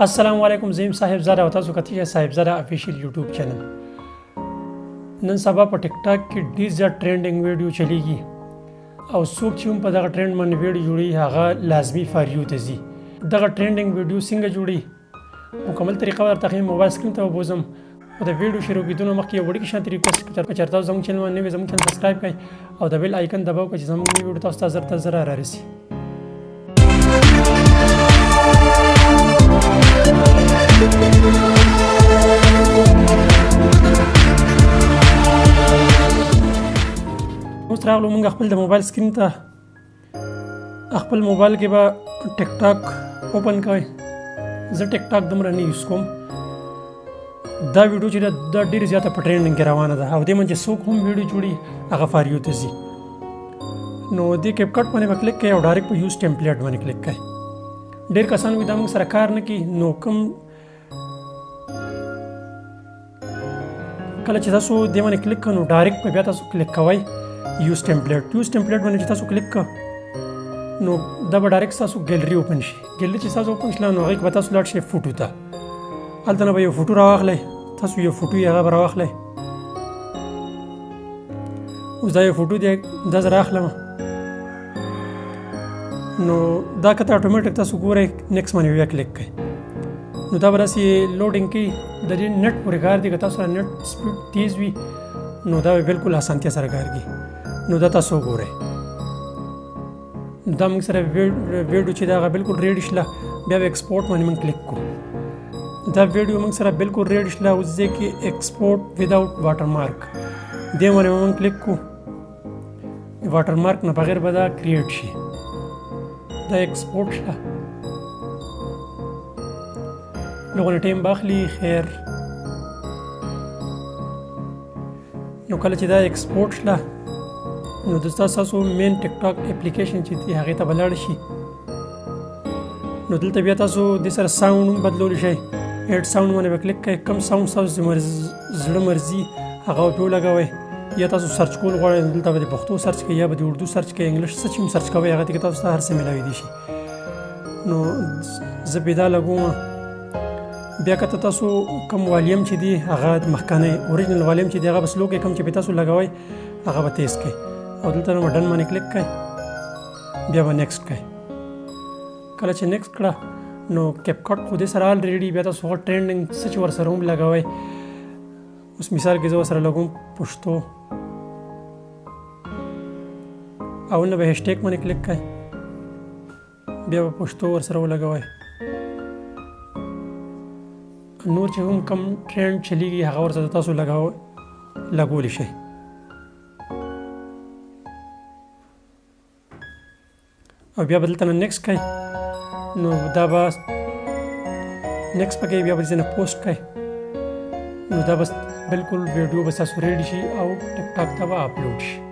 السلام علیکم، زیم صاحب زاده او تاسو کتلی صاحب زاده افیشل یوټیوب چینل. نن سبا په ټیک ټاک کې ډیر زیات ټرینډینګ ویډیو چلیږي او څوک چې هم په دغه ټرینډ باندې ویډیو جوړي هغه لازمي فار یو ته ځي. دغه ټرینډینګ ویډیو څنګه جوړي مکمل طریقه ورته ښیم. موبایل سکرین ته وبوزم او د ویډیو شروع کېدو نه مخکې یو وړوکی شانتې ریکویسټ کوم چې تاسو زموږ چینل باندې نوی زموږ چینل سبسکرایب کړئ او د بیل آیکن دباو کړئ چې زموږ نوی ویډیو تاسو ته زر تر زره رارسي. اوس راغلو موږ خپل د موبایل سکرین ته. خپل موبایل کې به ټیک ټاک اوپن کوئ. زه ټیک ټاک دومره نه یوز کوم. دا ویډیو چې دا ډېر زیاته په ټرینډینګ کې روانه ده او دې من چې څوک هم ویډیو جوړي هغه فار یو ته ځي. نو دې کیپ کټ باندې به کلیک کوئ او ډایرکټ په یوز ټمپلیټ باندې کلیک کوئ. ډېر کسان وي دا موږ سره کار نه کوي. نو کوم کله چې تاسو دې باندې کلیک کړئ نو ډایرکټ په بیا تاسو کلیک کوئ یوز ټمپلیټ. یوز ټمپلیټ باندې چې تاسو کلیک کړئ نو دا به ډایرکټ تاسو ګیلري اوپن شي. ګیلري چې تاسو اوپن شله نو هغې کې به تاسو لاړ شئ فوټو ته. هلته نه به یو فوټو راواخلئ. تاسو یو فوټو یې هغه به راواخلئ. اوس دا یو فوټو دی، دا زه رااخلم. نو دا که ته اټومیټک تاسو ګورئ نیکسټ باندې بیا کلیک کړئ نو دا به داسې لوډینګ کوي. د دې نیټ پورې کار دی. که تاسو سره نیټ سپیډ تیز وي نو دا به بالکل اسانتیا سره کار کوي. نو دا تاسو وګورئ. دا موږ سره ویډیو چې دا هغه بالکل ریډ شله. بیا به ایکسپورټ باندې موږ کلیک کړو. دا ویډیو موږ سره بالکل ریډ شله. اوس ځای کې ایکسپورټ وداوټ واټر مارک دې باندې موږ کلیک کړو. واټر مارک نه بغیر به دا کریټ شي. دا ایکسپورټ شله. لږونه ټایم به اخلي. خیر نو کله چې دا ایکسپورټ شله نو د ستاسو مین ټیک ټاک اپلیکیشن چې دی هغې ته به لاړ شي. نو دلته بیا تاسو دې سره ساوند هم بدلولی شئ. ایډ ساوند باندې به کلیک کوئ. کوم ساوند ستاسو زړه مرضي هغه به پرې ولګوئ. یا تاسو سرچ کول غواړئ دلته به د پښتو سرچ کوئ یا به د اردو سرچ کوئ. انګلیش څه چې هم سرچ کوئ هغه کې تاسو ته هر څه میلاویدی شي. نو زه بې دا لګوم. بیا که تاسو کوم والیم چې دی هغه مخکنی اوریجنل والیم چې دی هغه به سلو کوئ. کوم چې به تاسو لګوئ هغه به تیز کوئ او دلته نه به ډن باندې کلیک کوئ. بیا به نیکسټ کوئ. کله چې نیکسټ کړه نو کیپ کټ خو دې سره الریډي بیا تاسو هغه ټرینډینګ څه چې ورسره هم لګوئ. اوس مثال کې زه ورسره لګوم پښتو او نه به هیشټیګ باندې کلیک کوئ. بیا به پښتو ورسره ولګوئ. نور چې هم کم ټرینډ چلیږي هغه ورسره تاسو لګولی شئ. او بیا به دلته نه نیکسټ کوئ نو دا به نیکسټ پکې بیا به دې نه پوسټ کوئ نو دا بس بالکل ویډیو به ستاسو ریډي شي او ټیک ټاک ته به اپلوډ شي.